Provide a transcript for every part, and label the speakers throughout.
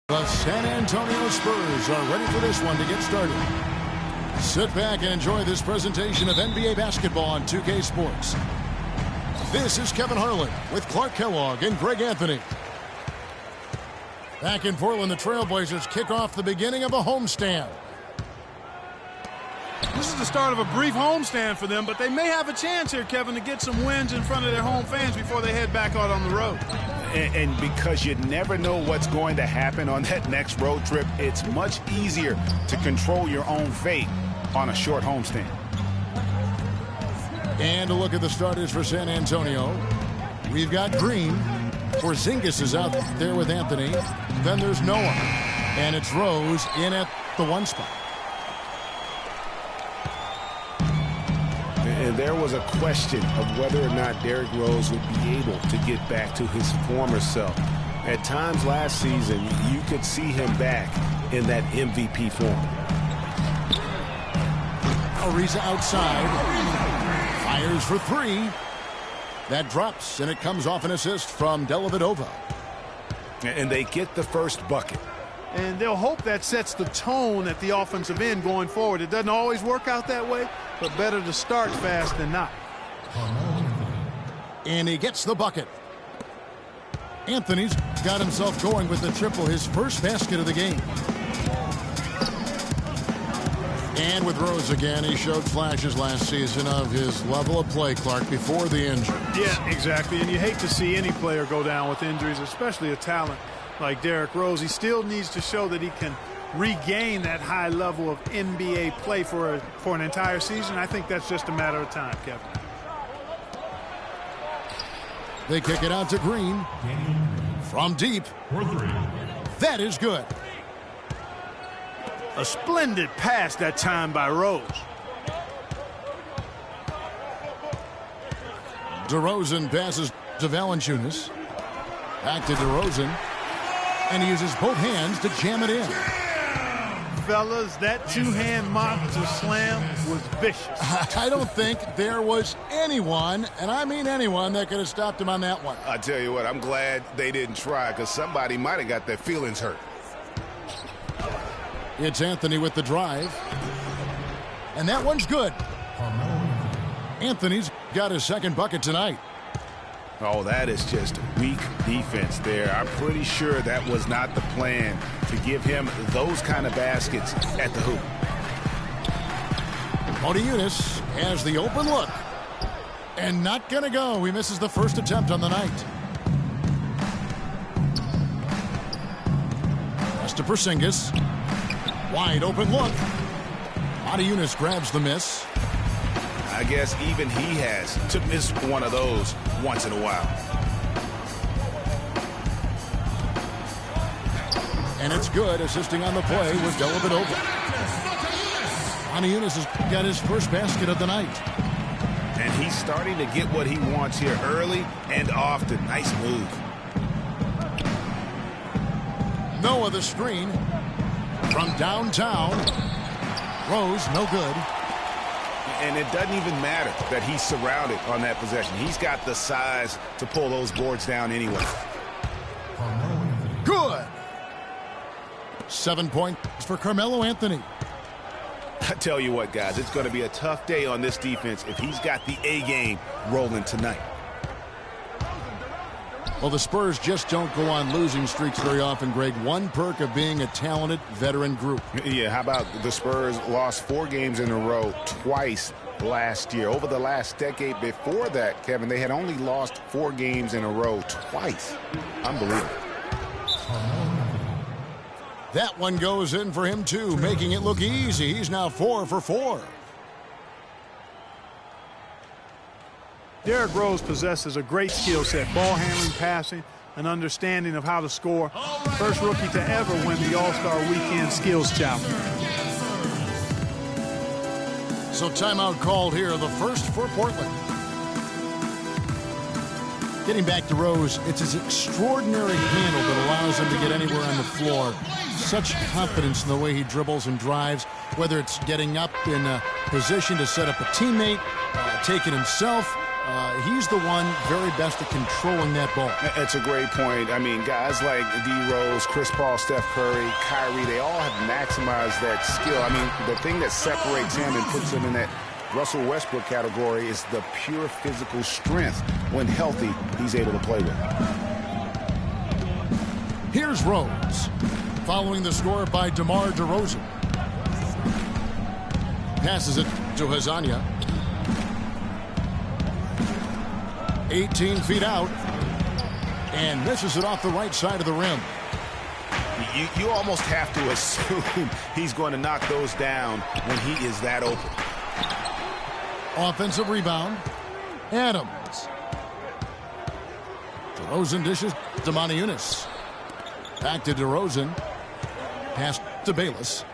Speaker 1: The San Antonio Spurs are ready for this one to get started. Sit back and enjoy this presentation of NBA basketball on 2K Sports. This is Kevin Harlan with Clark Kellogg and Greg Anthony. Back in Portland, the Trailblazers kick off the beginning of a homestand.
Speaker 2: This is the start of a brief homestand for them, but they may have a chance here, Kevin, to get some wins in front of their home fans before they head back out on the road.
Speaker 3: And because you never know what's going to happen on that next road trip, it's much easier to control your own fate on a short homestand.
Speaker 1: And a look at the starters for San Antonio. We've got Green. Porzingis is out there with Anthony. Then there's Noah. And it's Rose in at the one spot.
Speaker 3: And there was a question of whether or not Derrick Rose would be able to get back to his former self. At times last season, you could see him back in that MVP form.
Speaker 1: Ariza outside. Fires for three. That drops, and it comes off an assist from Dellavedova.
Speaker 3: And they get the first bucket.
Speaker 2: And they'll hope that sets the tone at the offensive end going forward. It doesn't always work out that way, but better to start fast than not.
Speaker 1: And he gets the bucket. Anthony's got himself going with the triple, his first basket of the game. And with Rose again, he showed flashes last season of his level of play, Clark, before the injury.
Speaker 2: Yeah, exactly. And you hate to see any player go down with injuries, especially a talent like Derrick Rose. He still needs to show that he can regain that high level of NBA play for an entire season. I think that's just a matter of time, Kevin.
Speaker 1: They kick it out to Green. From deep. That is good.
Speaker 2: A splendid pass that time by Rose.
Speaker 1: DeRozan passes to Valanciunas. Back to DeRozan. And he uses both hands to jam it in.
Speaker 2: Fellas, that two-hand monster slam was vicious.
Speaker 1: I don't think there was anyone, and I mean anyone, that could have stopped him on that one.
Speaker 3: I tell you what, I'm glad they didn't try, because somebody might have got their feelings hurt.
Speaker 1: It's Anthony with the drive. And that one's good. Anthony's got his second bucket tonight.
Speaker 3: Oh, that is just weak defense there. I'm pretty sure that was not the plan to give him those kind of baskets at the hoop.
Speaker 1: Eunice has the open look. And not going to go. He misses the first attempt on the night. Pass to Porzingis. Wide open look. Eunice grabs the miss.
Speaker 3: I guess even he has to miss one of those once in a while.
Speaker 1: And it's good, assisting on the play with Dellavedova. Eunice has got his first basket of the night.
Speaker 3: And he's starting to get what he wants here early and often. Nice move.
Speaker 1: Noah the screen. From downtown. Rose, no good.
Speaker 3: And it doesn't even matter that he's surrounded on that possession. He's got the size to pull those boards down anyway.
Speaker 1: Good. 7 points for Carmelo Anthony.
Speaker 3: I tell you what, guys, it's going to be a tough day on this defense if he's got the A game rolling tonight.
Speaker 1: Well, the Spurs just don't go on losing streaks very often, Greg. One perk of being a talented veteran group.
Speaker 3: Yeah, how about the Spurs lost 4 games in a row twice last year. Over the last decade before that, Kevin, they had only lost 4 games in a row twice. Unbelievable.
Speaker 1: That one goes in for him, too, making it look easy. He's now 4 for 4.
Speaker 2: Derrick Rose possesses a great skill set, ball handling, passing, an understanding of how to score. First rookie to ever win the All-Star Weekend Skills Challenge.
Speaker 1: So timeout called here, the first for Portland. Getting back to Rose, it's his extraordinary handle that allows him to get anywhere on the floor. Such confidence in the way he dribbles and drives, whether it's getting up in a position to set up a teammate, take it himself. He's the one very best at controlling that ball.
Speaker 3: That's a great point. I mean, guys like D. Rose, Chris Paul, Steph Curry, Kyrie, they all have maximized that skill. I mean, the thing that separates him and puts him in that Russell Westbrook category is the pure physical strength. When healthy, he's able to play with.
Speaker 1: Here's Rose, following the score by DeMar DeRozan. Passes it to Hazania. 18 feet out, and misses it off the right side of the rim.
Speaker 3: You almost have to assume he's going to knock those down when he is that open.
Speaker 1: Offensive rebound. Adams. DeRozan dishes to Moniunas. Back to DeRozan. Pass to Bayless.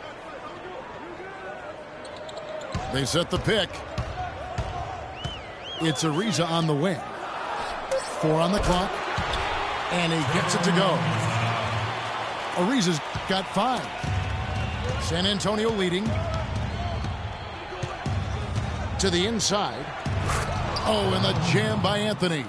Speaker 1: They set the pick. It's Ariza on the wing. 4 on the clock. And he gets it to go. Ariza's got 5. San Antonio leading. To the inside. Oh, and the jam by Anthony.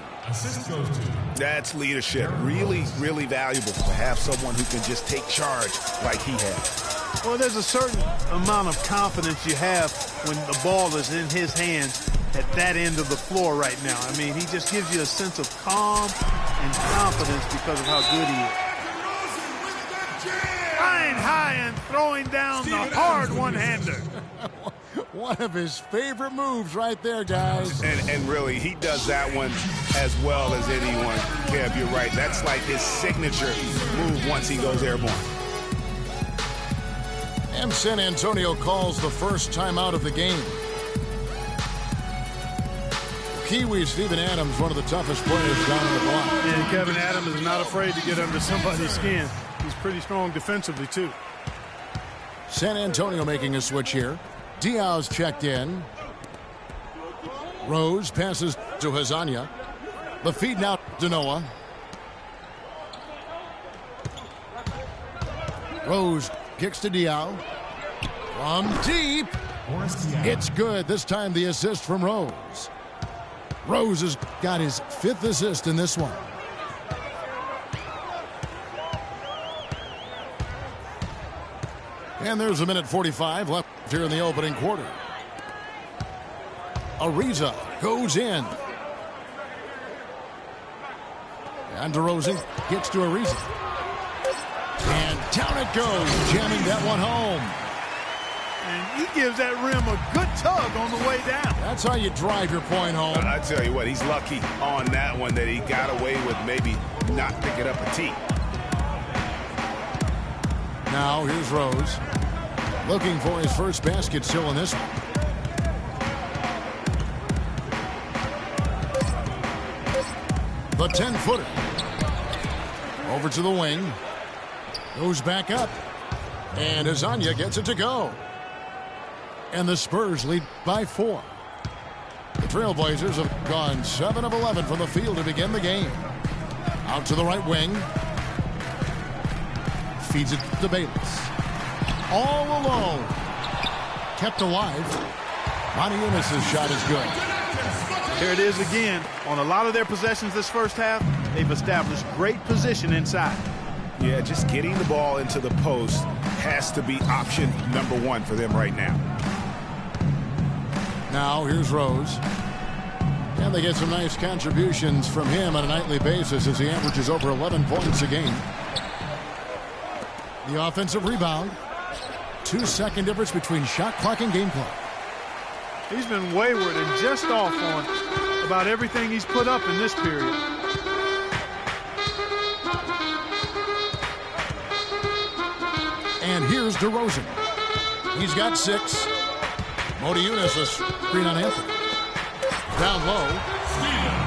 Speaker 3: That's leadership. Really, really valuable to have someone who can just take charge like he has.
Speaker 2: Well, there's a certain amount of confidence you have when the ball is in his hands at that end of the floor right now. I mean, he just gives you a sense of calm and confidence because of how good he is. Flying high and throwing down the hard one-hander.
Speaker 1: One of his favorite moves right there, guys.
Speaker 3: And really, he does that one as well as anyone. Kev, you're right. That's like his signature move once he goes airborne.
Speaker 1: And San Antonio calls the first timeout of the game. Kiwi Steven Adams, one of the toughest players down on the block.
Speaker 2: And Kevin Adams is not afraid to get under somebody's skin. He's pretty strong defensively, too.
Speaker 1: San Antonio making a switch here. Diaz checked in. Rose passes to Hazania. The feed now to Noah. Rose kicks to Diaz. From deep. It's good. This time the assist from Rose. Rose has got his 5th assist in this one. And there's a minute 45 left here in the opening quarter. Ariza goes in. And DeRozan gets to Ariza. And down it goes, jamming that one home.
Speaker 2: And he gives that rim a good tug on the way down.
Speaker 1: That's how you drive your point home.
Speaker 3: I tell you what, he's lucky on that one that he got away with maybe not picking up a tee.
Speaker 1: Now here's Rose. Looking for his first basket still in this one. The 10-footer. Over to the wing. Goes back up. And Hazania gets it to go. And the Spurs lead by 4. The Trailblazers have gone 7 of 11 from the field to begin the game. Out to the right wing. Feeds it to Bayless. All alone. Kept alive. Moniunas' shot is good.
Speaker 2: There it is again. On a lot of their possessions this first half, they've established great position inside.
Speaker 3: Yeah, just getting the ball into the post has to be option number 1 for them right now.
Speaker 1: Now here's Rose. And they get some nice contributions from him on a nightly basis as he averages over 11 points a game. The offensive rebound. 2-second difference between shot clock and game clock.
Speaker 2: He's been wayward and just off on about everything he's put up in this period.
Speaker 1: And here's DeRozan. He's got 6. Moniunas a screen on Anthony. Down low.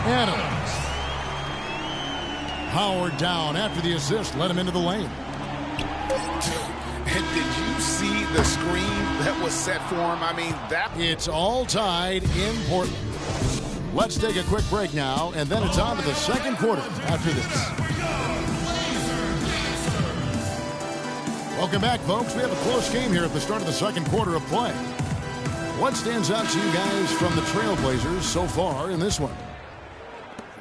Speaker 1: Adams. Howard down after the assist. Let him into the lane.
Speaker 3: And did you see the screen that was set for him? I mean, that...
Speaker 1: It's all tied in Portland. Let's take a quick break now, and then it's on to the second quarter after this. Welcome back, folks. We have a close game here at the start of the second quarter of play. What stands out to you guys from the Trailblazers so far in this one?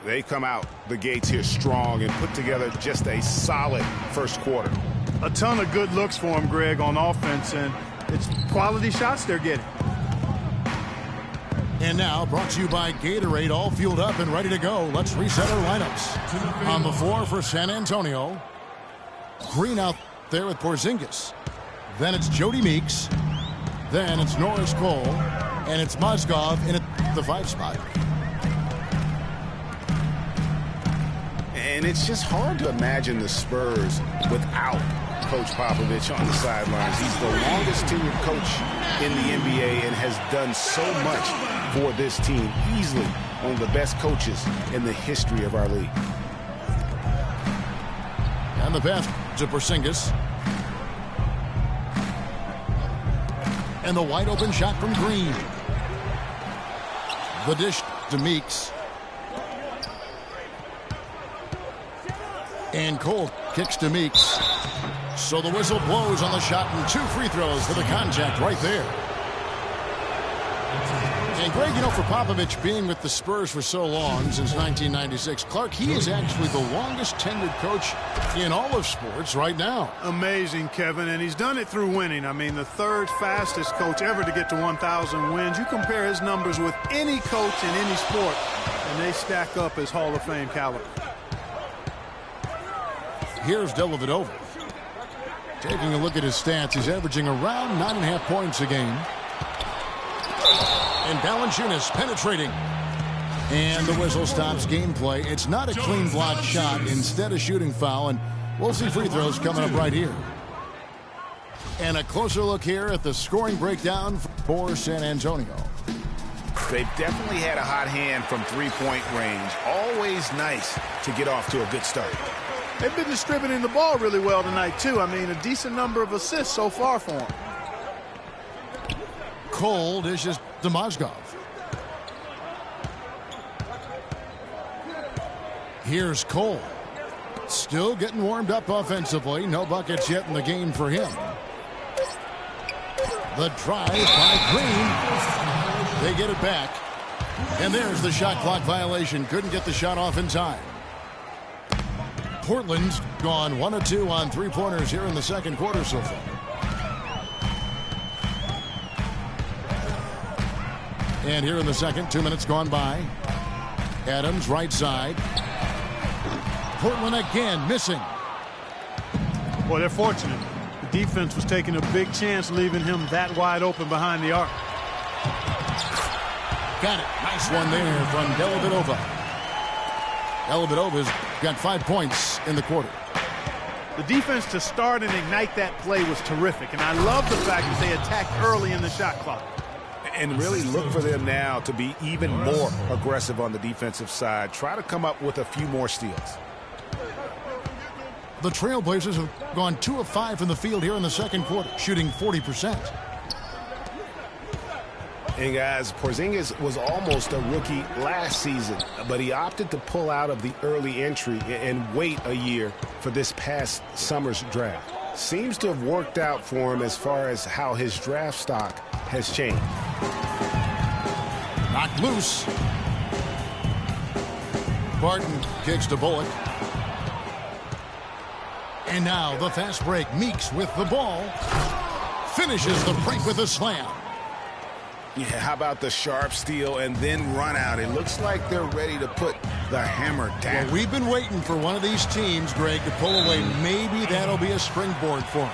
Speaker 3: They come out the gates here strong and put together just a solid first quarter.
Speaker 2: A ton of good looks for him, Greg, on offense, and it's quality shots they're getting.
Speaker 1: And now, brought to you by Gatorade, all fueled up and ready to go. Let's reset our lineups. On the floor for San Antonio, Green out there with Porzingis. Then it's Jody Meeks. Then it's Norris Cole. And it's Mozgov in at the 5 spot.
Speaker 3: And it's just hard to imagine the Spurs without Coach Popovich on the sidelines. He's the longest tenured coach in the NBA and has done so much for this team. Easily one of the best coaches in the history of our league.
Speaker 1: And the pass to Porzingis. And the wide open shot from Green. The dish to Meeks. And Cole kicks to Meeks. So the whistle blows on the shot and 2 free throws for the contact right there. And Greg, you know, for Popovich being with the Spurs for so long, since 1996, Clark, he is actually the longest tenured coach in all of sports right now.
Speaker 2: Amazing, Kevin, and he's done it through winning. I mean, the 3rd fastest coach ever to get to 1,000 wins. You compare his numbers with any coach in any sport, and they stack up as Hall of Fame caliber.
Speaker 1: Here's Dellavedova. Taking a look at his stats, he's averaging around 9.5 points a game. And Valanciunas penetrating. And the whistle stops gameplay. It's not a clean block shot, instead a shooting foul, and we'll see free throws coming up right here. And a closer look here at the scoring breakdown for San Antonio.
Speaker 3: They've definitely had a hot hand from three-point range. Always nice to get off to a good start.
Speaker 2: They've been distributing the ball really well tonight, too. I mean, a decent number of assists so far for them.
Speaker 1: Cole dishes to Mozgov. Here's Cole. Still getting warmed up offensively. No buckets yet in the game for him. The drive by Green. They get it back. And there's the shot clock violation. Couldn't get the shot off in time. Portland's gone 1 of 2 on 3-pointers here in the second quarter so far. And here in the second, 2 minutes gone by. Adams right side. Portland again missing.
Speaker 2: Boy, they're fortunate. The defense was taking a big chance leaving him that wide open behind the arc.
Speaker 1: Got it. Nice one there from Dellavedova. Dellavedova's got 5 points in the quarter.
Speaker 2: The defense to start and ignite that play was terrific, and I love the fact that they attacked early in the shot clock.
Speaker 3: And really look for them now to be even more aggressive on the defensive side. Try to come up with a few more steals.
Speaker 1: The Trailblazers have gone 2 of 5 from the field here in the second quarter, shooting 40%.
Speaker 3: And guys, Porzingis was almost a rookie last season, but he opted to pull out of the early entry and wait a year for this past summer's draft. Seems to have worked out for him as far as how his draft stock has changed.
Speaker 1: Knocked loose. Barton kicks to Bullock. And now the fast break. Meeks with the ball. Finishes the break with a slam.
Speaker 3: Yeah, how about the sharp steal and then run out? It looks like they're ready to put the hammer down.
Speaker 1: Well, we've been waiting for one of these teams, Greg, to pull away. Maybe that'll be a springboard for him.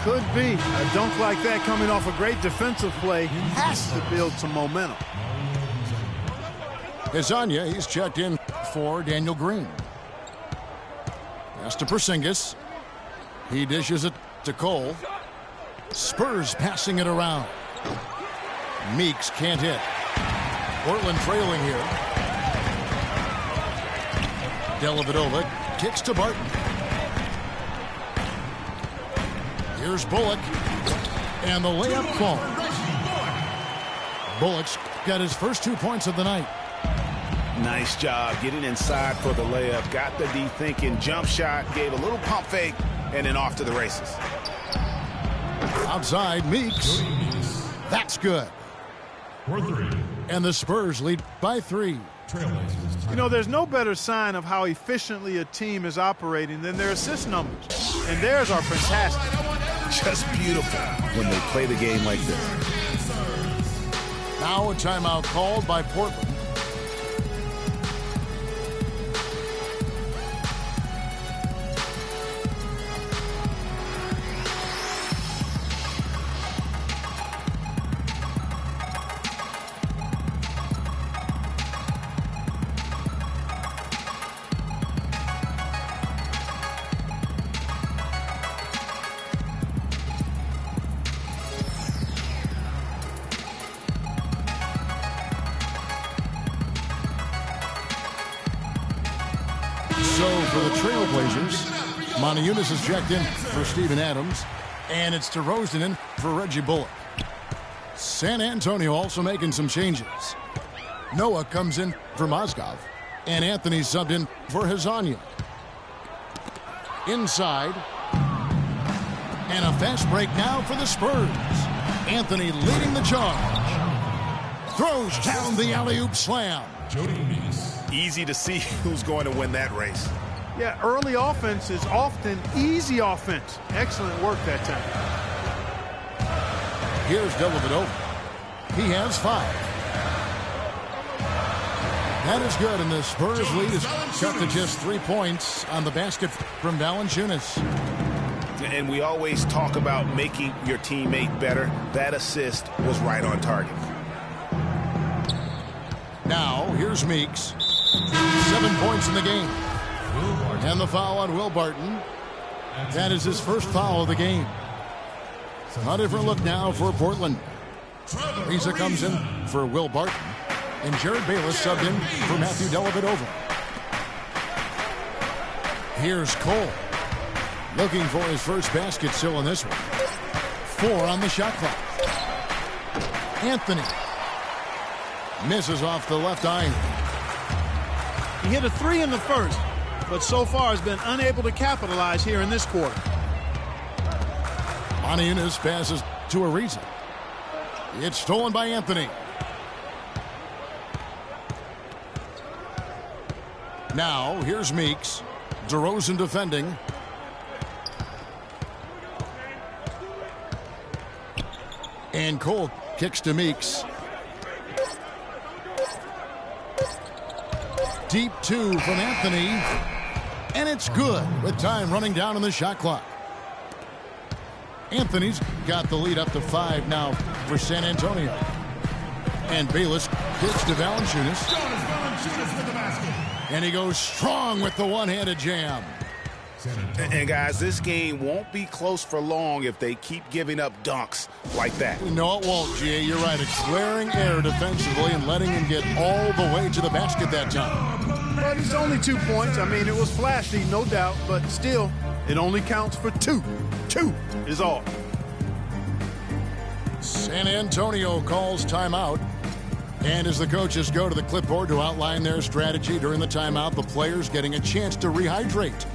Speaker 2: Could be. A dunk like that coming off a great defensive play has to build some momentum.
Speaker 1: Hezonja, he's checked in for Daniel Green. Pass to Porzingis. He dishes it to Cole. Spurs passing it around. Meeks can't hit. Portland trailing here. Dellavedova kicks to Barton. Here's Bullock. And the layup call. Bullock's got his first 2 points of the night.
Speaker 3: Nice job getting inside for the layup. Got the D thinking. Jump shot. Gave a little pump fake. And then off to the races.
Speaker 1: Outside, Meeks. That's good. And the Spurs lead by 3.
Speaker 2: You know, there's no better sign of how efficiently a team is operating than their assist numbers. And theirs are fantastic.
Speaker 3: Just beautiful when they play the game like this.
Speaker 1: Now a timeout called by Portland. So for the Trailblazers, Monteunice is checked in for Steven Adams, and it's DeRozan in for Reggie Bullock. San Antonio also making some changes. Noah comes in for Mozgov, and Anthony subbed in for Hezonja. Inside, and a fast break now for the Spurs. Anthony leading the charge. Throws down the alley-oop slam.
Speaker 3: Easy to see who's going to win that race.
Speaker 2: Yeah, early offense is often easy offense. Excellent work that time.
Speaker 1: Here's Dellavedova. He has 5. That is good, and the Spurs lead is cut to just 3 points on the basket from Valanciunas.
Speaker 3: And we always talk about making your teammate better. That assist was right on target.
Speaker 1: Now, here's Meeks. 7 points in the game. And the foul on Will Barton. That is his first foul of the game. A different look now for Portland. Risa comes in for Will Barton. And Jared Bayless subbed in for Matthew Dellavedova. Here's Cole. Looking for his first basket still in this one. 4 on the shot clock. Anthony. Misses off the left eye.
Speaker 2: He hit a 3 in the first, but so far has been unable to capitalize here in this quarter.
Speaker 1: Monteunice passes to Ariza. It's stolen by Anthony. Now, here's Meeks. DeRozan defending. And Cole kicks to Meeks. Deep 2 from Anthony. And it's good with time running down on the shot clock. Anthony's got the lead up to 5 now for San Antonio. And Bayless kicks to Valanciunas. And he goes strong with the one-handed jam.
Speaker 3: And guys, this game won't be close for long if they keep giving up dunks like that.
Speaker 1: No, it won't, G.A. You're right. It's glaring error defensively and letting him get all the way to the basket that time.
Speaker 2: But it's only 2 points. I mean, it was flashy, no doubt, but still, it only counts for 2. 2 is all.
Speaker 1: San Antonio calls timeout. And as the coaches go to the clipboard to outline their strategy during the timeout, the players getting a chance to rehydrate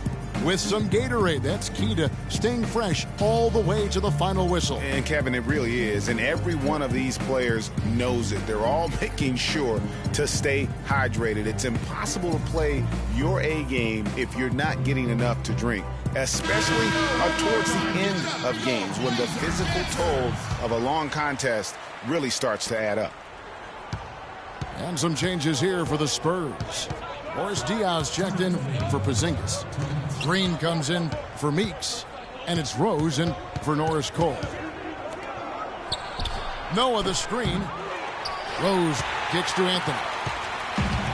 Speaker 1: with some Gatorade. That's key to staying fresh all the way to the final whistle.
Speaker 3: And Kevin, it really is. And every one of these players knows it. They're all making sure to stay hydrated. It's impossible to play your A game if you're not getting enough to drink, especially towards the end of games when the physical toll of a long contest really starts to add up.
Speaker 1: And some changes here for the Spurs. Morris Diaz checked in for Porzingis. Green comes in for Meeks. And it's Rose in for Norris Cole. Noah the screen. Rose kicks to Anthony.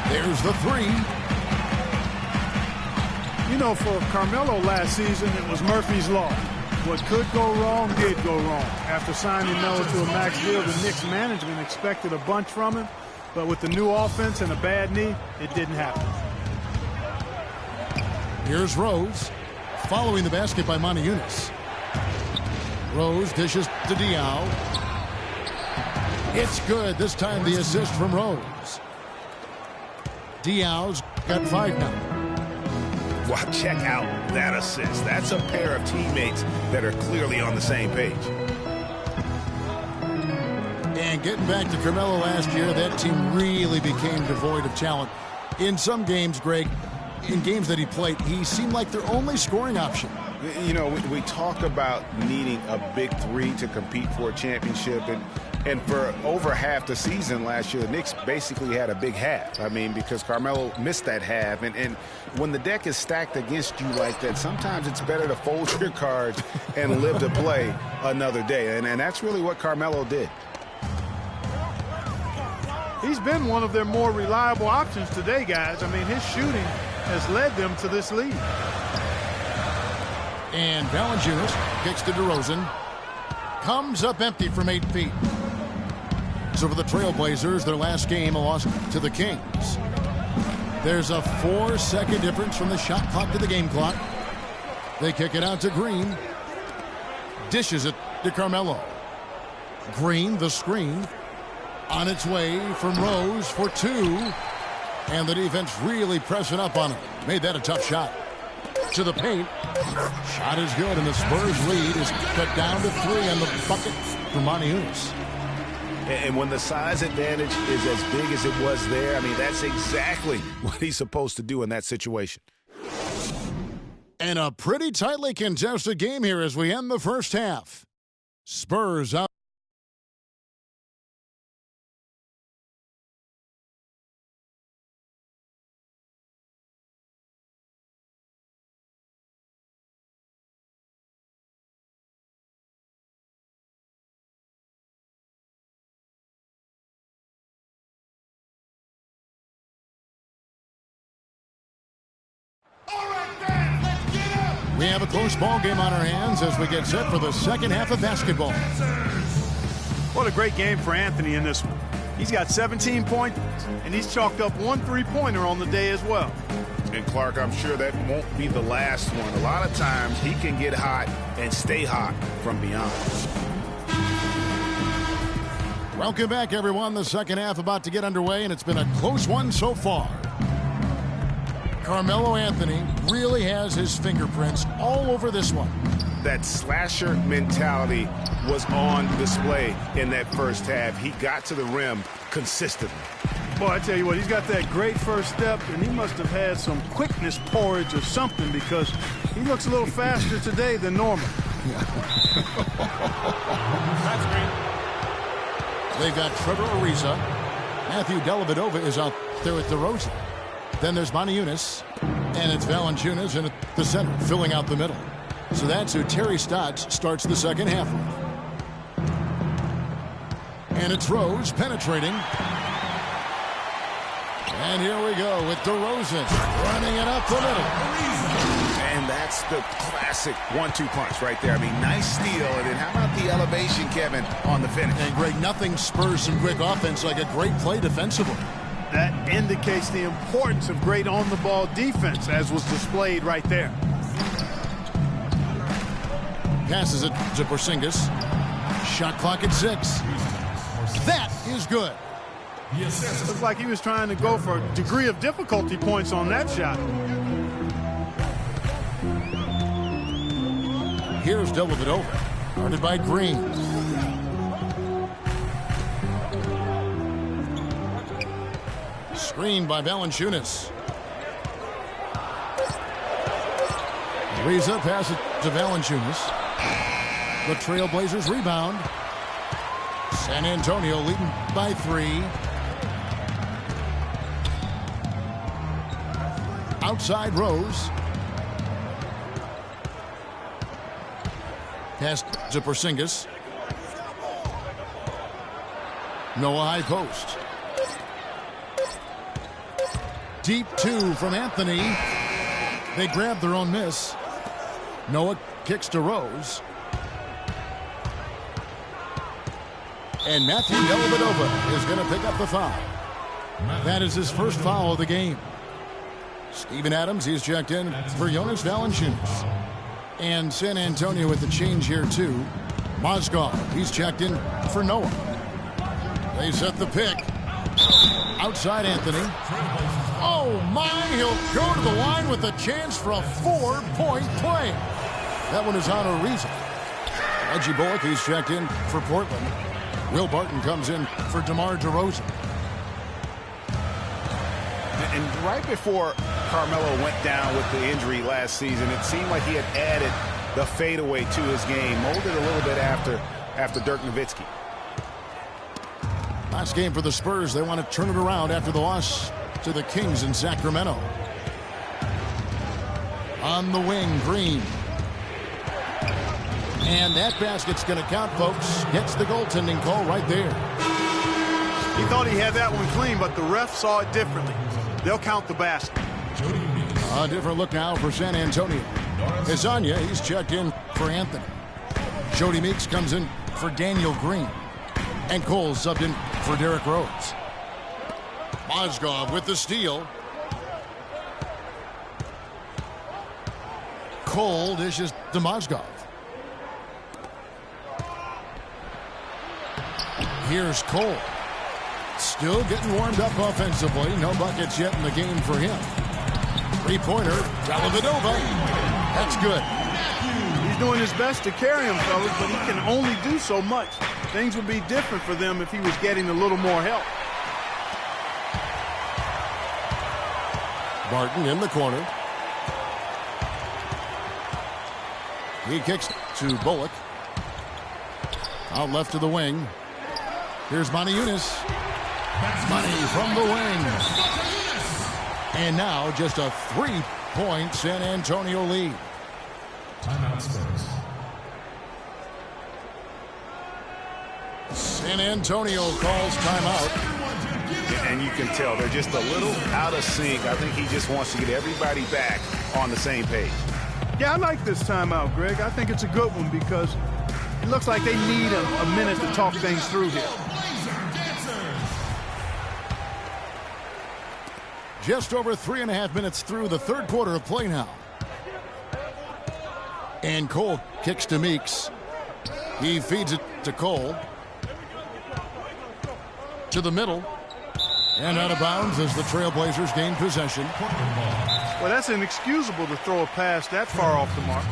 Speaker 1: There's the 3.
Speaker 2: You know, for Carmelo last season, it was Murphy's Law. What could go wrong did go wrong. After signing Melo to a max deal, the Knicks management expected a bunch from him. But with the new offense and a bad knee, it didn't happen.
Speaker 1: Here's Rose, following the basket by Monteunice. Rose dishes to Diaw. It's good. This time the assist from Rose. Diaw's got 5 now.
Speaker 3: Wow, check out that assist. That's a pair of teammates that are clearly on the same page.
Speaker 1: And And getting back to Carmelo last year, that team really became devoid of talent. In some games, Greg, in games that he played, he seemed like their only scoring option.
Speaker 3: You know, we talk about needing a big three to compete for a championship, and for over half the season last year, the Knicks basically had a big half. I mean, because Carmelo missed that half, and when the deck is stacked against you like that, sometimes it's better to fold your cards and live to play another day, and that's really what Carmelo did.
Speaker 2: He's been one of their more reliable options today, guys. I mean, his shooting has led them to this lead.
Speaker 1: And Valanciunas kicks to DeRozan. Comes up empty from 8 feet. So for the Trailblazers, their last game, a loss to the Kings. There's a 4-second difference from the shot clock to the game clock. They kick it out to Green. Dishes it to Carmelo. Green, the screen. On its way from Rose for 2. And the defense really pressing up on him. Made that a tough shot. To the paint. Shot is good, and the Spurs lead is cut down to 3 on the bucket for Valanciunas.
Speaker 3: And when the size advantage is as big as it was there, I mean, that's exactly what he's supposed to do in that situation.
Speaker 1: And a pretty tightly contested game here as we end the first half. Spurs up. We have a close ball game on our hands as we get set for the second half of basketball.
Speaker 2: What a great game for Anthony in this one. He's got 17 points, and he's chalked up 1 3-pointer on the day as well.
Speaker 3: And Clark, I'm sure that won't be the last one. A lot of times he can get hot and stay hot from beyond.
Speaker 1: Welcome back, everyone. The second half about to get underway, and it's been a close one so far. Carmelo Anthony really has his fingerprints all over this one.
Speaker 3: That slasher mentality was on display in that first half. He got to the rim consistently.
Speaker 2: Boy, I tell you what, he's got that great first step, and he must have had some quickness porridge or something because he looks a little faster today than normal.
Speaker 1: They've got Trevor Ariza. Matthew Dellavedova is out there with DeRozan. Then there's Valanciunas, and it's Valanciunas in the center, filling out the middle. So that's who Terry Stotts starts the second half with. And it's Rose penetrating. And here we go with DeRozan running it up the middle.
Speaker 3: And that's the classic 1-2 punch right there. I mean, nice steal. And then how about the elevation, Kevin, on the finish?
Speaker 1: And Greg, nothing spurs some quick offense like a great play defensively.
Speaker 2: That indicates the importance of great on-the-ball defense, as was displayed right there.
Speaker 1: Passes it to Porzingis. Shot clock at 6. That is good.
Speaker 2: Looks like he was trying to go for a degree of difficulty points on that shot.
Speaker 1: Here's Dellavedova, guarded by Green. Screen by Valanciunas. Ariza passes to Valanciunas. The Trailblazers rebound. San Antonio leading by 3. Outside Rose. Pass to Porzingis. Noah high post. Deep 2 from Anthony. They grab their own miss. Noah kicks to Rose. And Matthew Dellavedova is going to pick up the foul. That is his first foul of the game. Steven Adams, he's checked in for Jonas Valanciunas. And San Antonio with the change here too. Mozgov, he's checked in for Noah. They set the pick. Outside Anthony. Oh my, he'll go to the line with a chance for a 4-point play. That one is on Ariza. Reggie Bullock, he's checked in for Portland. Will Barton comes in for DeMar DeRozan.
Speaker 3: And right before Carmelo went down with the injury last season, it seemed like he had added the fadeaway to his game, molded a little bit after Dirk Nowitzki.
Speaker 1: Last game for the Spurs. They want to turn it around after the loss to the Kings in Sacramento. On the wing, Green. And that basket's going to count, folks. Gets the goaltending call right there.
Speaker 2: He thought he had that one clean, but the ref saw it differently. They'll count the basket.
Speaker 1: A different look now for San Antonio. Hezonja, he's checked in for Anthony. Jody Meeks comes in for Daniel Green. And Cole subbed in for Derrick Rose. Mozgov with the steal. Cole dishes to Mozgov. Here's Cole. Still getting warmed up offensively. No buckets yet in the game for him. Three-pointer, Dellavedova. That's good.
Speaker 2: He's doing his best to carry him, fellas, but he can only do so much. Things would be different for them if he was getting a little more help.
Speaker 1: Barton in the corner. He kicks to Bullock. Out left to the wing. Here's Monty Eunice. Money from the wing. And now just a 3-point San Antonio lead.
Speaker 4: Timeout Spurs.
Speaker 1: San Antonio calls timeout.
Speaker 3: And you can tell they're just a little out of sync. I think he just wants to get everybody back on the same page.
Speaker 2: Yeah, I like this timeout, Greg. I think it's a good one because it looks like they need a minute to talk things through here.
Speaker 1: Just over 3.5 minutes through the third quarter of play now. And Cole kicks to Meeks. He feeds it to Cole. To the middle. And out of bounds as the Trailblazers gain possession.
Speaker 2: Well, that's inexcusable to throw a pass that far off the mark.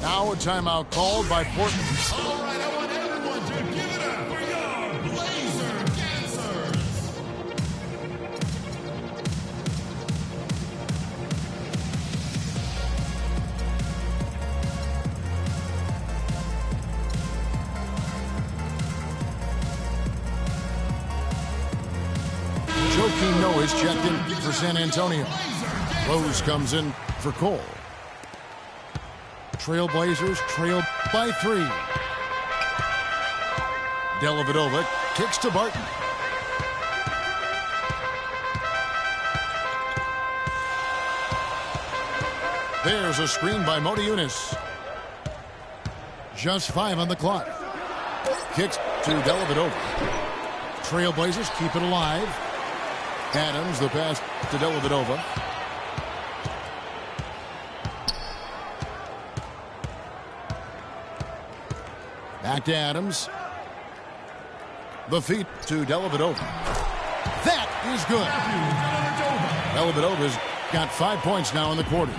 Speaker 1: Now a timeout called by Portland.
Speaker 4: All right, I want everyone to give it up for your Blazer Dancers.
Speaker 1: Joakim Noah is checked in for San Antonio. Rose comes in for Cole. Trailblazers trail by 3. Dellavedova kicks to Barton. There's a screen by Monty Eunice. Just 5 on the clock. Kicks to Dellavedova. Trailblazers keep it alive. Adams, the pass to Dellavedova. Back to Adams. The feed to Dellavedova. That is good. Dellavedova's got 5 points now in the quarter.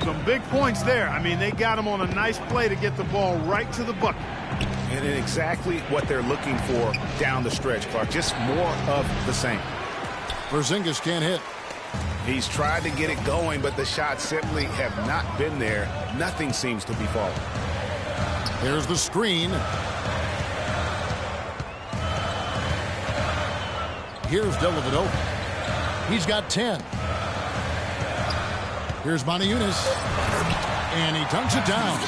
Speaker 2: Some big points there. I mean, they got him on a nice play to get the ball right to the bucket.
Speaker 3: And exactly what they're looking for down the stretch, Clark. Just more of the same.
Speaker 1: Porzingis can't hit.
Speaker 3: He's tried to get it going, but the shots simply have not been there. Nothing seems to be falling.
Speaker 1: There's the screen. Here's Dellavedova. He's got 10. Here's Monty Eunice. And he dunks it down.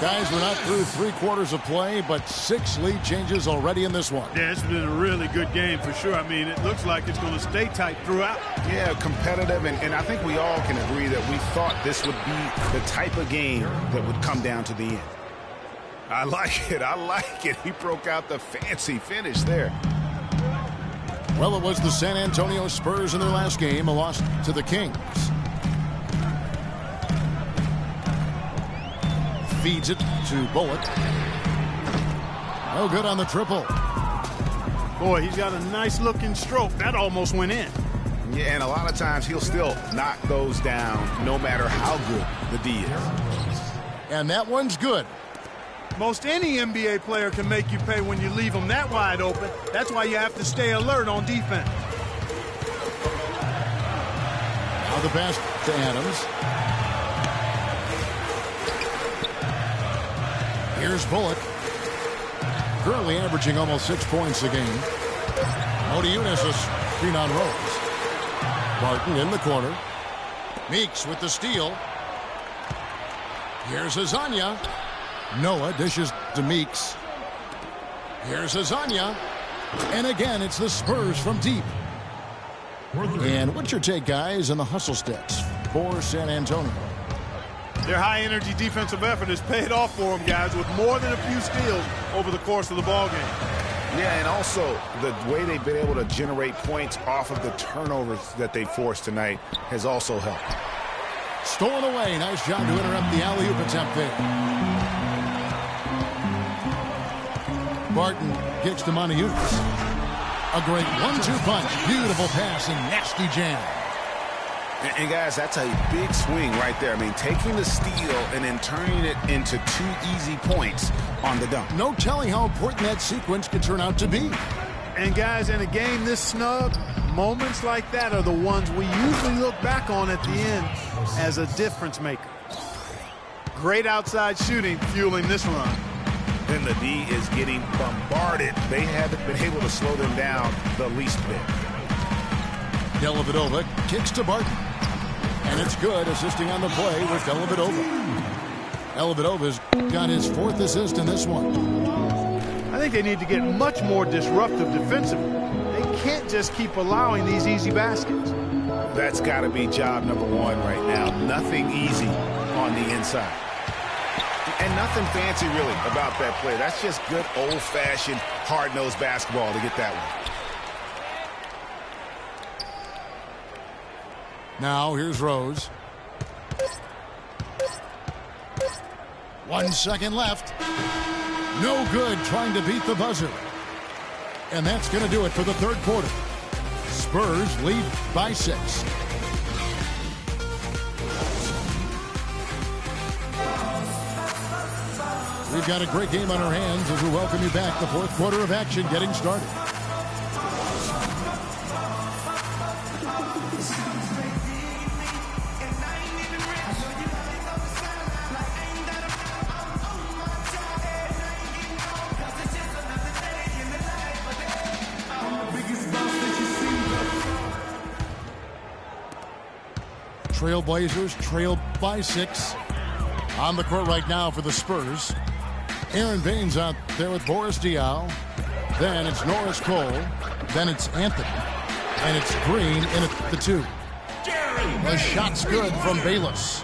Speaker 1: Guys, we're not through 3/4 of play, but 6 lead changes already in this one.
Speaker 2: Yeah, it's been a really good game for sure. I mean, it looks like it's going to stay tight throughout.
Speaker 3: Yeah, competitive, and I think we all can agree that we thought this would be the type of game that would come down to the end. I like it. I like it. He broke out the fancy finish there.
Speaker 1: Well, it was the San Antonio Spurs in their last game, a loss to the Kings. Feeds it to Bullock. No good on the triple.
Speaker 2: Boy, he's got a nice looking stroke. That almost went in.
Speaker 3: Yeah, and a lot of times he'll still knock those down no matter how good the D is.
Speaker 1: And that one's good.
Speaker 2: Most any NBA player can make you pay when you leave them that wide open. That's why you have to stay alert on defense.
Speaker 1: Now the pass to Adams. Here's Bullock. Currently averaging almost 6 points a game. Modiunas is screen on Rose. Barton in the corner. Meeks with the steal. Here's Azania. Noah dishes to Meeks. Here's Azania. And again, it's the Spurs from deep. And what's your take, guys, on the hustle sticks for San Antonio?
Speaker 2: Their high-energy defensive effort has paid off for them, guys, with more than a few steals over the course of the ballgame.
Speaker 3: Yeah, and also the way they've been able to generate points off of the turnovers that they forced tonight has also helped.
Speaker 1: Stolen away. Nice job to interrupt the alley-oop attempt there. Barton kicks to Modiunas. A great 1-2 punch. Beautiful pass and nasty jam.
Speaker 3: And guys, that's a big swing right there. I mean, taking the steal and then turning it into 2 easy points on the dunk.
Speaker 1: No telling how important that sequence could turn out to be.
Speaker 2: And guys, in a game this snug, moments like that are the ones we usually look back on at the end as a difference maker. Great outside shooting fueling this run.
Speaker 3: Then the D is getting bombarded. They haven't been able to slow them down the least bit.
Speaker 1: Dellavedova kicks to Barton. And it's good, assisting on the play with Dellavedova. Dellavedova's got his 4th assist in this one.
Speaker 2: I think they need to get much more disruptive defensively. They can't just keep allowing these easy baskets.
Speaker 3: That's got to be job number 1 right now. Nothing easy on the inside. And nothing fancy, really, about that play. That's just good old-fashioned, hard-nosed basketball to get that one.
Speaker 1: Now, here's Rose. 1 second left. No good trying to beat the buzzer. And that's going to do it for the 3rd quarter. Spurs lead by 6. We've got a great game on our hands as we welcome you back. The 4th quarter of action getting started. Trailblazers trail by 6. On the court right now for the Spurs. Aaron Baines out there with Boris Diaw. Then it's Norris Cole. Then it's Anthony. And it's Green in at the 2. The shot's good from Bayless.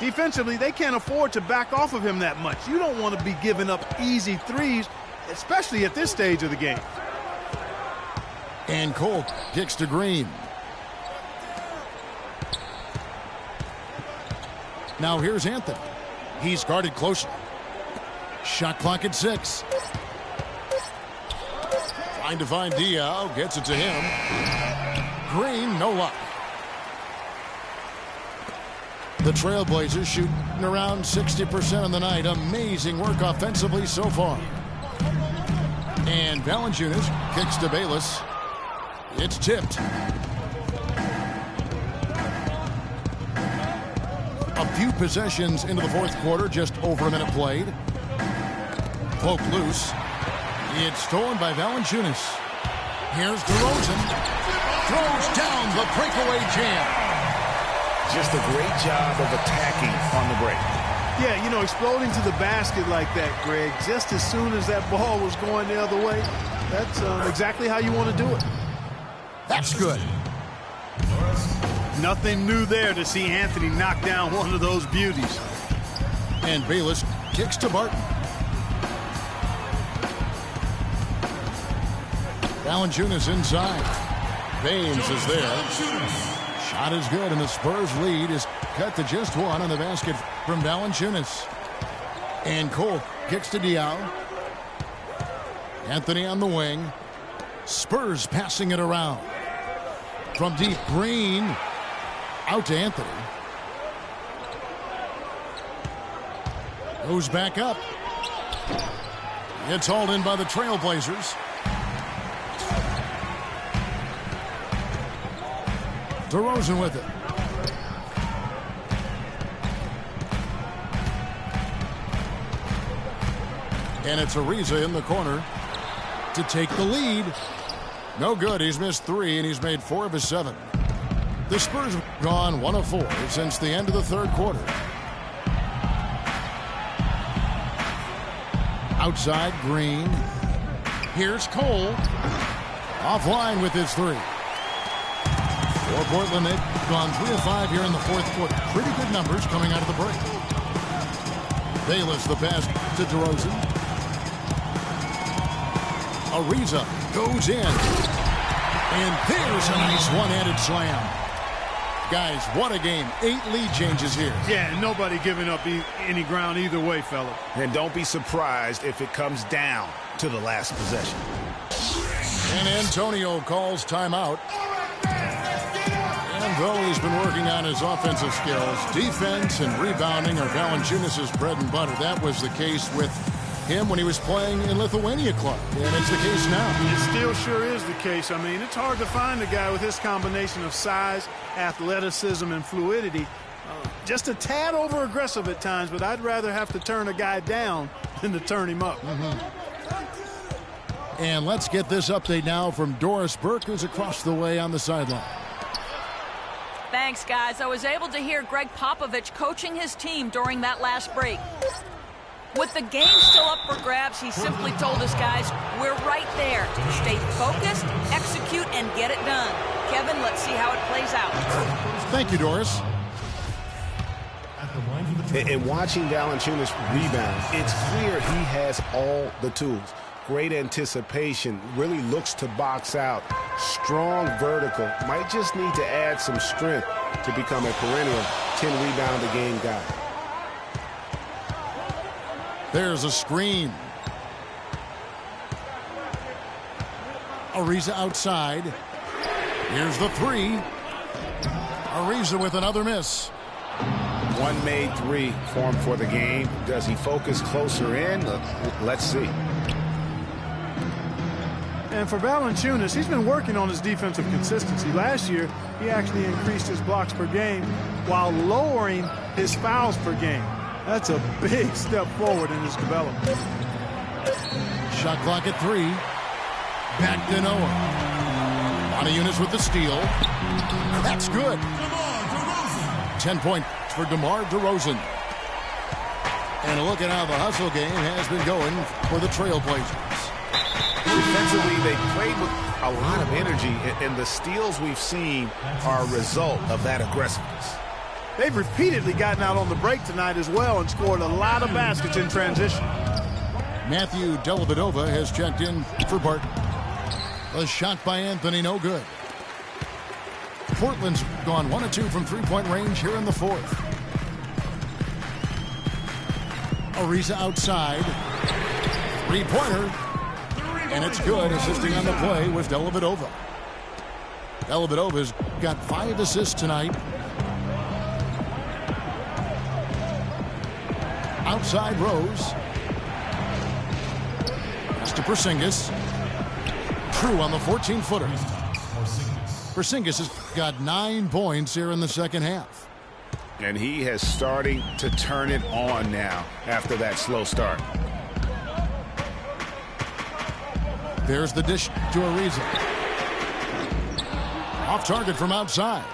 Speaker 2: Defensively, they can't afford to back off of him that much. You don't want to be giving up easy threes, especially at this stage of the game.
Speaker 1: And Cole kicks to Green. Now here's Anthony. He's guarded closely. Shot clock at 6. Trying to find Diaw. Gets it to him. Green, no luck. The Trailblazers shooting around 60% on the night. Amazing work offensively so far. And Valanciunas kicks to Bayless. It's tipped. A few possessions into the 4th quarter, just over a minute played. Poke loose. It's stolen by Valanciunas. Here's DeRozan. Throws down the breakaway jam.
Speaker 3: Just a great job of attacking on the break.
Speaker 2: Yeah, you know, exploding to the basket like that, Greg, just as soon as that ball was going the other way, that's exactly how you want to do it.
Speaker 1: That's good.
Speaker 2: Nothing new there to see Anthony knock down one of those beauties.
Speaker 1: And Bayless kicks to Barton. Valanciunas inside. Baines is there. Shot is good, and the Spurs lead is cut to just 1 on the basket from Valanciunas. And Cole kicks to Diaw. Anthony on the wing. Spurs passing it around. From deep, Green. Out to Anthony. Goes back up. It's hauled in by the Trailblazers. DeRozan with it. And it's Ariza in the corner to take the lead. No good. He's missed 3, and he's made 4 of his 7. The Spurs have gone 1 of 4 since the end of the third quarter. Outside, Green. Here's Cole. Offline with his 3. For Portland, they've gone 3 of 5 here in the fourth quarter. Pretty good numbers coming out of the break. Bayless the pass to DeRozan. Ariza goes in. And there's a nice one-handed slam. Guys, what a game. 8 lead changes here.
Speaker 2: Yeah, and nobody giving up any ground either way, fella.
Speaker 3: And don't be surprised if it comes down to the last possession.
Speaker 1: And Antonio calls timeout. And though he's been working on his offensive skills, defense and rebounding are Valanciunas' bread and butter. That was the case with him when he was playing in Lithuania club, and it's the case now.
Speaker 2: It still sure is the case. I mean, it's hard to find a guy with his combination of size, athleticism, and fluidity. Just a tad over aggressive at times, but I'd rather have to turn a guy down than to turn him up.
Speaker 1: And let's get this update now from Doris Burke, who's across the way on the sideline.
Speaker 5: Thanks, guys. I was able to hear Greg Popovich coaching his team during that last break. With the game still up for grabs, he simply told us, guys, we're right there. Stay focused, execute, and get it done. Kevin, let's see how it plays out.
Speaker 1: Thank you, Doris.
Speaker 3: And watching Valanciunas rebound, it's clear he has all the tools. Great anticipation, really looks to box out. Strong vertical, might just need to add some strength to become a perennial 10-rebound-a-game guy.
Speaker 1: There's a screen. Ariza outside. Here's the 3. Ariza with another miss.
Speaker 3: One made 3 for him for the game. Does he focus closer in? Let's see.
Speaker 2: And for Valanciunas, he's been working on his defensive consistency. Last year, he actually increased his blocks per game while lowering his fouls per game. That's a big step forward in his development.
Speaker 1: Shot clock at 3. Back to Noah. Valanciunas with the steal. That's good. 10 points for DeMar DeRozan. And look at how the hustle game has been going for the Trailblazers.
Speaker 3: Defensively, they played with a lot of energy, and the steals we've seen are a result of that aggressiveness.
Speaker 2: They've repeatedly gotten out on the break tonight as well and scored a lot of baskets in transition.
Speaker 1: Matthew Dellavedova has checked in for Barton. A shot by Anthony, no good. Portland's gone 1 of 2 from three-point range here in the fourth. Ariza outside. Three-pointer. And it's good. Assisting on the play with Dellavedova. Dellavedova's got 5 assists tonight. Outside Rose. Pass to Porzingis. True on the 14-footer. Porzingis has got 9 points here in the second half.
Speaker 3: And he has starting to turn it on now after that slow start.
Speaker 1: There's the dish to Ariza. Off target from outside.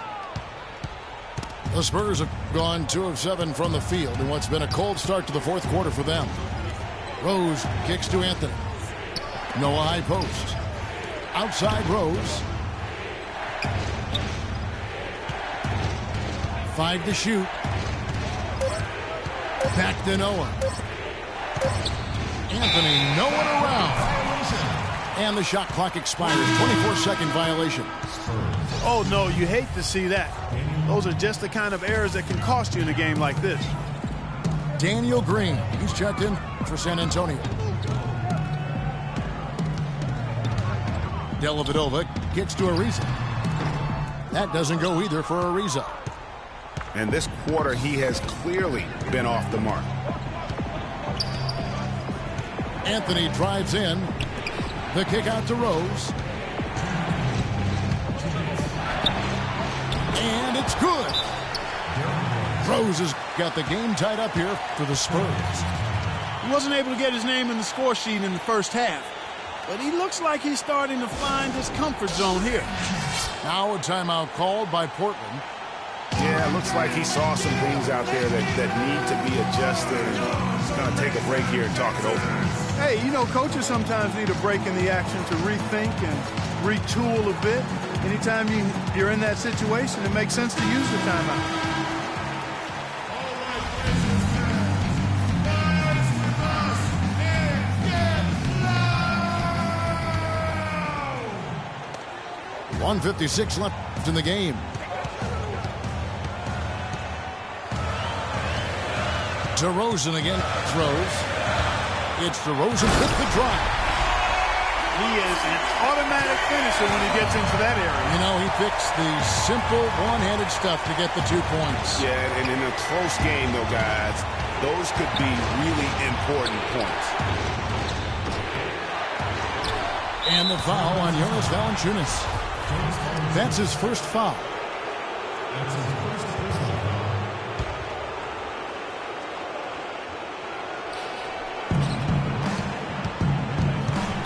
Speaker 1: The Spurs have gone 2 of 7 from the field in what's been a cold start to the fourth quarter for them. Rose kicks to Anthony. Noah high post. Outside Rose. 5 to shoot. Back to Noah. Anthony, no one around. And the shot clock expires. 24-second violation.
Speaker 2: Oh, no, you hate to see that. Those are just the kind of errors that can cost you in a game like this.
Speaker 1: Daniel Green, he's checked in for San Antonio. Dellavedova kicks to Ariza. That doesn't go either for Ariza.
Speaker 3: And this quarter, he has clearly been off the mark.
Speaker 1: Anthony drives in. The kick out to Rose. And it's good. Rose has got the game tied up here for the Spurs.
Speaker 2: He wasn't able to get his name in the score sheet in the first half, but he looks like he's starting to find his comfort zone here.
Speaker 1: Now a timeout called by Portland.
Speaker 3: Yeah, it looks like he saw some things out there that need to be adjusted. He's going to take a break here and talk it over.
Speaker 2: Hey, you know, coaches sometimes need a break in the action to rethink and retool a bit. Anytime you're in that situation, it makes sense to use the timeout.
Speaker 1: 1:56 left in the game. DeRozan again throws. It's DeRozan with the drive.
Speaker 2: He is an automatic finisher when he gets into that area.
Speaker 1: You know, he picks the simple one-handed stuff to get the 2 points.
Speaker 3: Yeah, and in a close game, though, guys, those could be really important points.
Speaker 1: And the foul on Jonas Valanciunas. That's his first foul.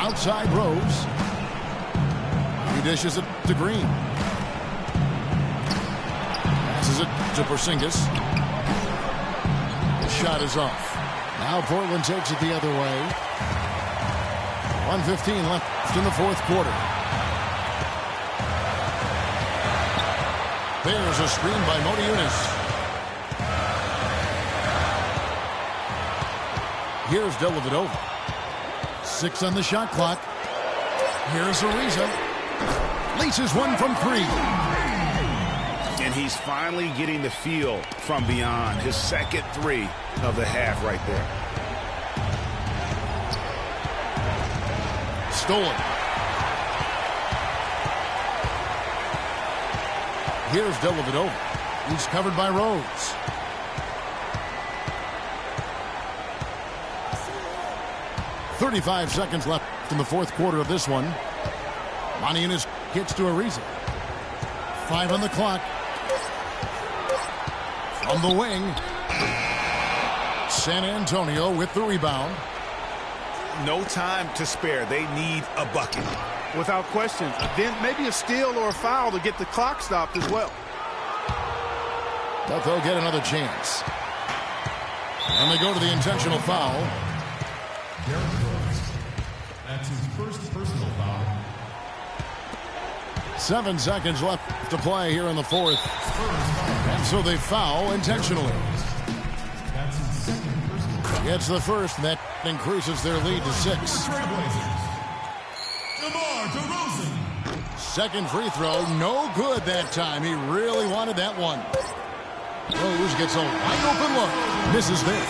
Speaker 1: Outside Rose. He dishes it to Green. Passes it to Porzingis. The shot is off. Now Portland takes it the other way. 1:15 left in the fourth quarter. There's a screen by Modiunas. Here's Dellavedova. 6 on the shot clock. Here's Ariza. Laces one from 3.
Speaker 3: And he's finally getting the feel from beyond. His second 3 of the half right there.
Speaker 1: Stolen. Here's Dellavedova. He's covered by Rose. .35 seconds left in the fourth quarter of this one. Modiunas gets to Ariza. 5 on the clock. From the wing. San Antonio with the rebound.
Speaker 3: No time to spare. They need a bucket.
Speaker 2: Without question. Then maybe a steal or a foul to get the clock stopped as well.
Speaker 1: But they'll get another chance. And they go to the intentional foul.
Speaker 4: That's his first personal foul.
Speaker 1: 7 seconds left to play here in the fourth. And so they foul intentionally.
Speaker 4: That's his second personal foul.
Speaker 1: It's the first, and that increases their lead to 6.
Speaker 4: Trailblazers. DeMar DeRozan.
Speaker 1: Second free throw, no good that time. He really wanted that one. Rose gets a wide open look. Misses there.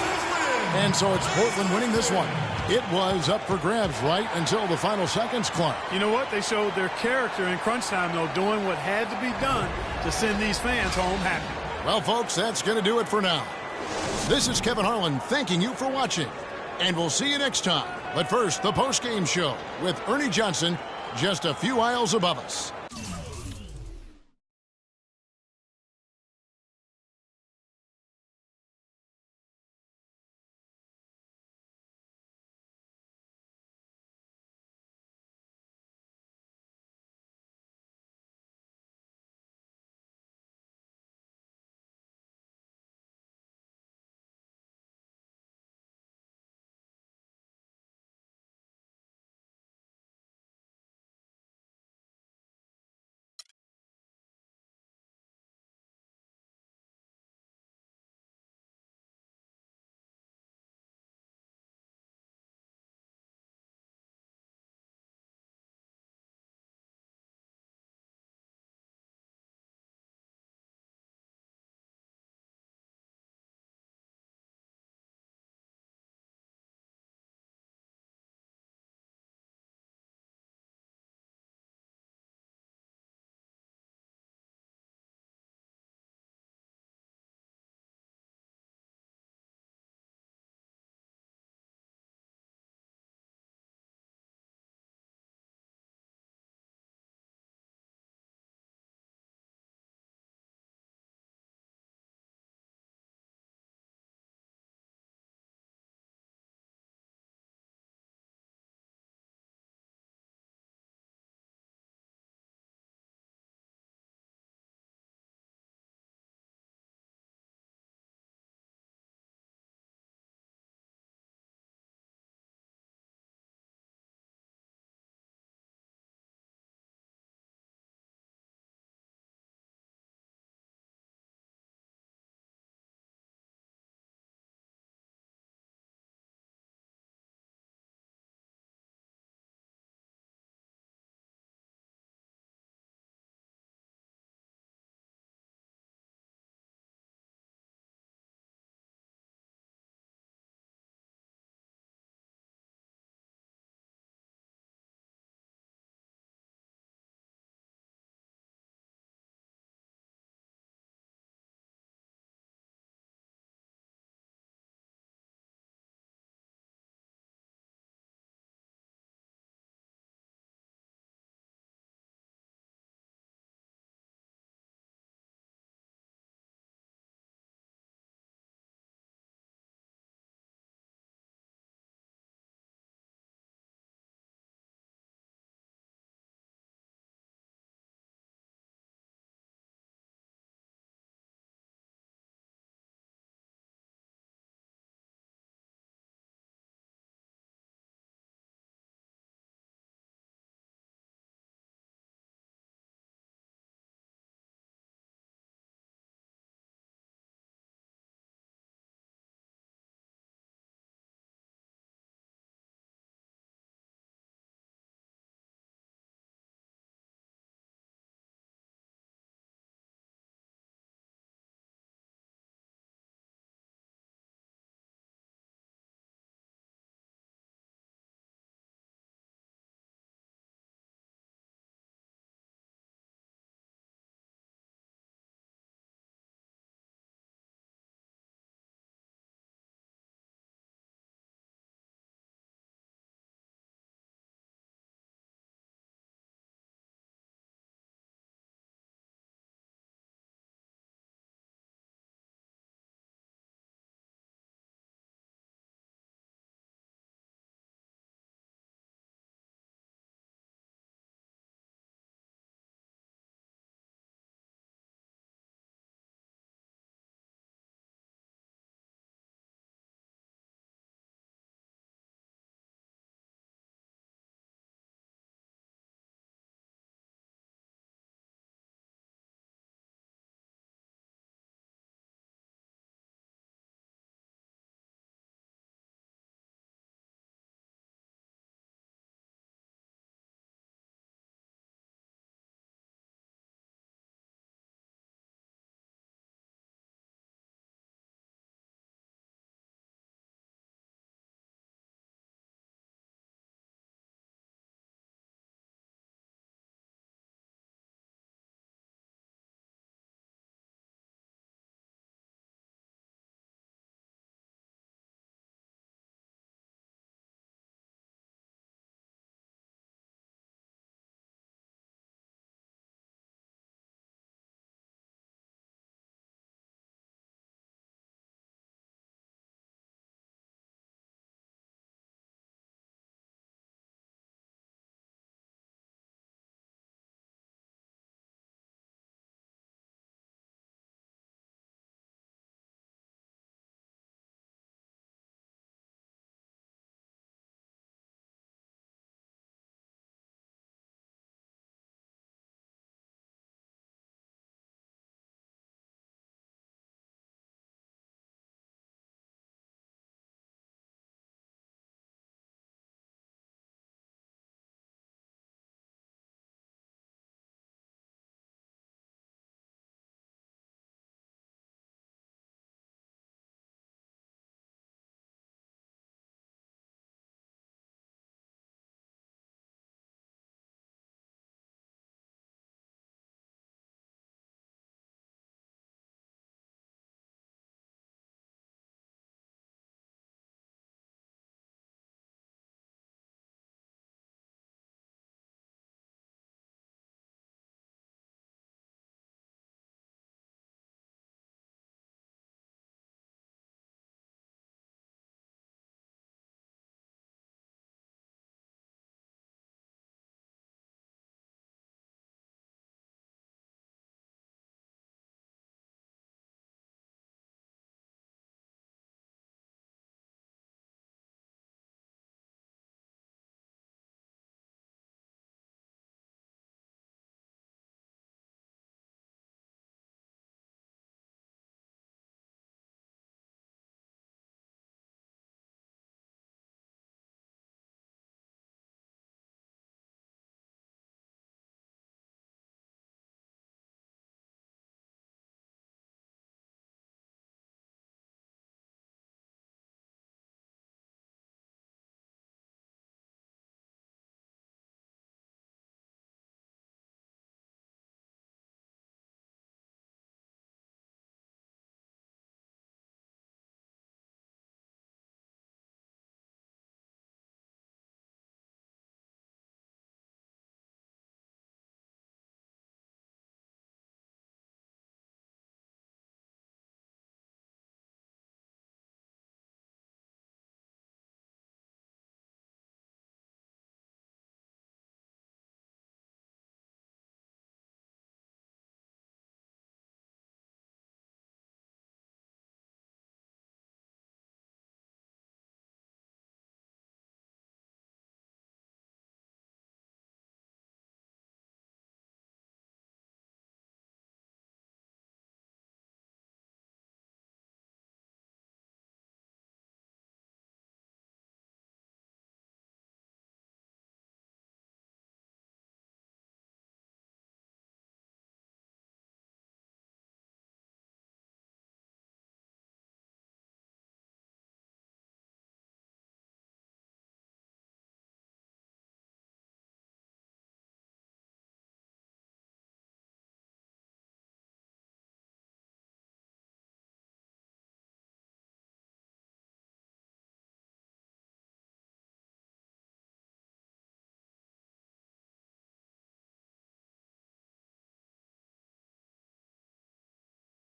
Speaker 1: And so it's Portland winning this one. It was up for grabs right until the final seconds, Clark.
Speaker 2: You know what? They showed their character in crunch time, though, doing what had to be done to send these fans home happy.
Speaker 1: Well, folks, that's going to do it for now. This is Kevin Harlan thanking you for watching. And we'll see you next time. But first, the postgame show with Ernie Johnson just a few aisles above us.